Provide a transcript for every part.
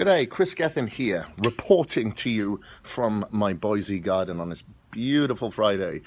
G'day, Kris Gethin here, reporting to you from my Boise garden on this beautiful Friday.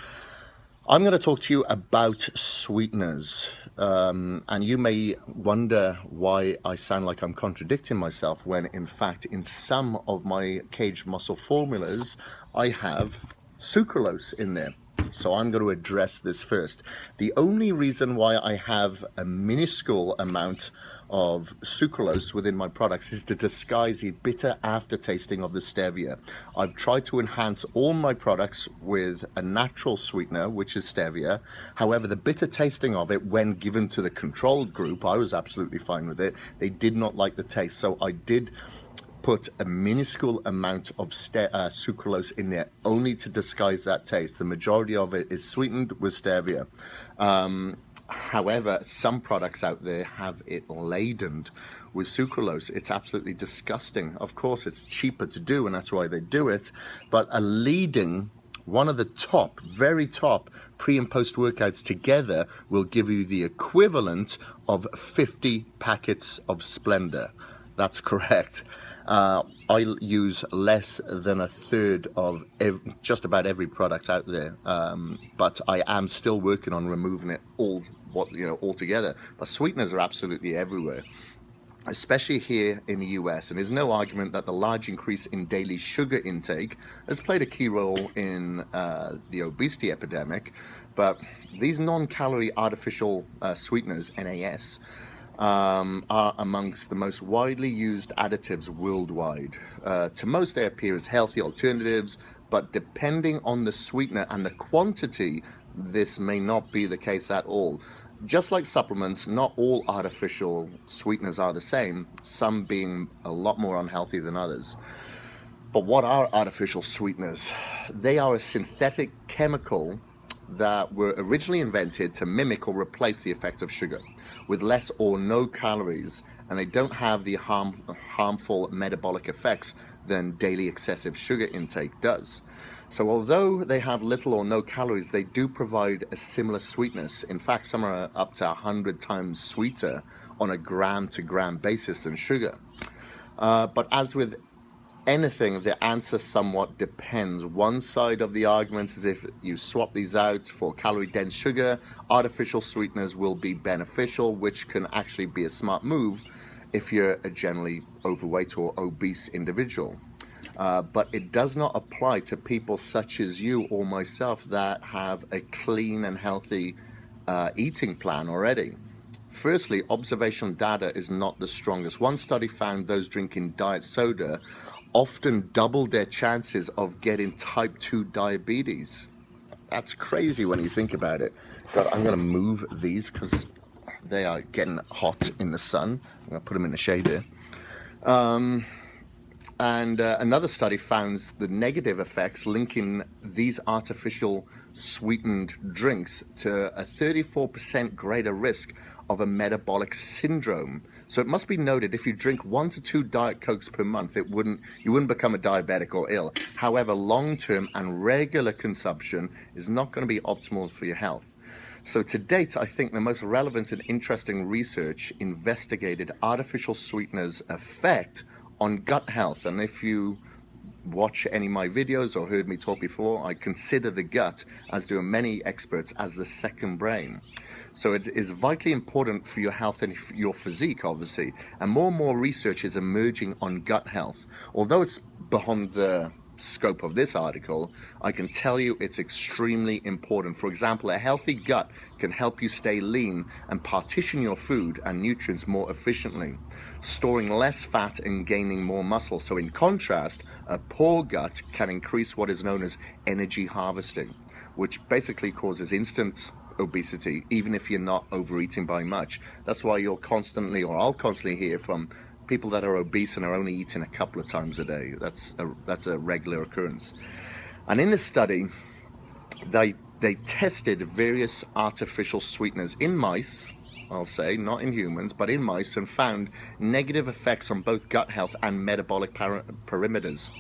I'm going to talk to you about sweeteners, and you may wonder why I sound like I'm contradicting myself when in fact in some of my caged muscle formulas I have sucralose in there. So I'm going to address this first. The only reason why I have a minuscule amount of sucralose within my products is to disguise the bitter aftertasting of the stevia. I've tried to enhance all my products with a natural sweetener, which is stevia. However, the bitter tasting of it when given to the controlled group, I was absolutely fine with it. They did not like the taste, so I did put a minuscule amount of sucralose in there only to disguise that taste. The majority of it is sweetened with stevia. However, some products out there have it laden with sucralose. It's absolutely disgusting. Of course, it's cheaper to do, and that's why they do it. But one of the top, very top pre and post workouts together will give you the equivalent of 50 packets of Splendor. That's correct. I use less than a third of just about every product out there, but I am still working on removing it altogether. But sweeteners are absolutely everywhere, especially here in the US, and there's no argument that the large increase in daily sugar intake has played a key role in the obesity epidemic. But these non-calorie artificial sweeteners, NAS, are amongst the most widely used additives worldwide. To most, they appear as healthy alternatives, but depending on the sweetener and the quantity, this may not be the case at all. Just like supplements, not all artificial sweeteners are the same, some being a lot more unhealthy than others. But what are artificial sweeteners? They are a synthetic chemical that were originally invented to mimic or replace the effect of sugar, with less or no calories, and they don't have the harmful metabolic effects than daily excessive sugar intake does. So although they have little or no calories, they do provide a similar sweetness. In fact, some are up to 100 times sweeter on a gram-to-gram basis than sugar. But as with anything, the answer somewhat depends. One side of the argument is if you swap these out for calorie-dense sugar, artificial sweeteners will be beneficial, which can actually be a smart move if you're a generally overweight or obese individual. But it does not apply to people such as you or myself that have a clean and healthy eating plan already. Firstly, observational data is not the strongest. One study found those drinking diet soda often doubled their chances of getting type 2 diabetes. That's crazy when you think about it. God, I'm going to move these because they are getting hot in the sun. I'm going to put them in the shade here. Another study found the negative effects linking these artificial sweetened drinks to a 34% greater risk of a metabolic syndrome. So it must be noted, if you drink 1 to 2 Diet Cokes per month, you wouldn't become a diabetic or ill. However, long-term and regular consumption is not going to be optimal for your health. So to date, I think the most relevant and interesting research investigated artificial sweeteners' effect on gut health. And if you watch any of my videos or heard me talk before, I consider the gut, as do many experts, as the second brain. So it is vitally important for your health and your physique, obviously. And more research is emerging on gut health. Although it's beyond the scope of this article, I can tell you it's extremely important. For example, a healthy gut can help you stay lean and partition your food and nutrients more efficiently, storing less fat and gaining more muscle. So in contrast, a poor gut can increase what is known as energy harvesting, which basically causes instant obesity, even if you're not overeating by much. That's why I'll constantly hear from people that are obese and are only eating a couple of times a day. That's a regular occurrence. And in this study, they tested various artificial sweeteners in mice, I'll say, not in humans, but in mice, and found negative effects on both gut health and metabolic parameters,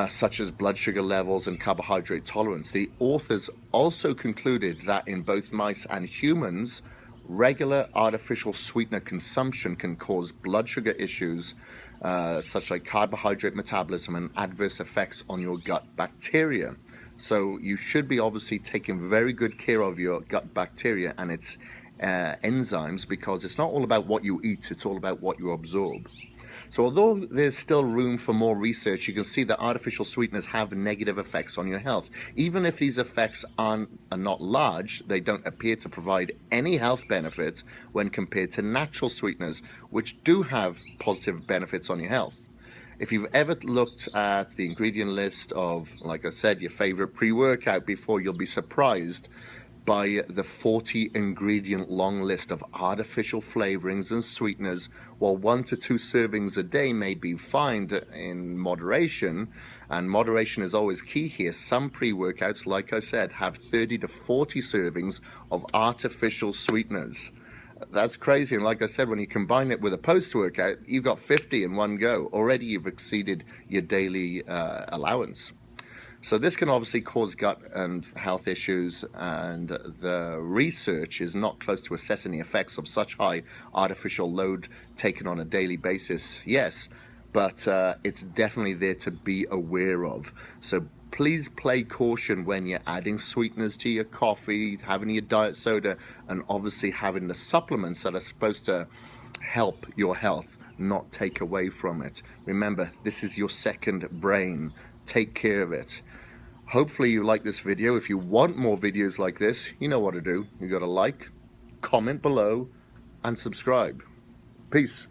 such as blood sugar levels and carbohydrate tolerance. The authors also concluded that in both mice and humans, regular artificial sweetener consumption can cause blood sugar issues such like carbohydrate metabolism and adverse effects on your gut bacteria. So you should be obviously taking very good care of your gut bacteria and its enzymes, because it's not all about what you eat, it's all about what you absorb. So although there's still room for more research, you can see that artificial sweeteners have negative effects on your health. Even if these effects are not large, they don't appear to provide any health benefits when compared to natural sweeteners, which do have positive benefits on your health. If you've ever looked at the ingredient list of, like I said, your favorite pre-workout before, you'll be surprised by the 40 ingredient long list of artificial flavorings and sweeteners. While 1 to 2 servings a day may be fine in moderation, and moderation is always key here, some pre-workouts, like I said, have 30 to 40 servings of artificial sweeteners. That's crazy. And like I said, when you combine it with a post-workout, you've got 50 in one go. Already you've exceeded your daily allowance. So this can obviously cause gut and health issues, and the research is not close to assessing the effects of such high artificial load taken on a daily basis, yes, but it's definitely there to be aware of. So please play caution when you're adding sweeteners to your coffee, having your diet soda, and obviously having the supplements that are supposed to help your health, not take away from it. Remember, this is your second brain. Take care of it. Hopefully you like this video. If you want more videos like this, you know what to do. You got to like, comment below, and subscribe. Peace.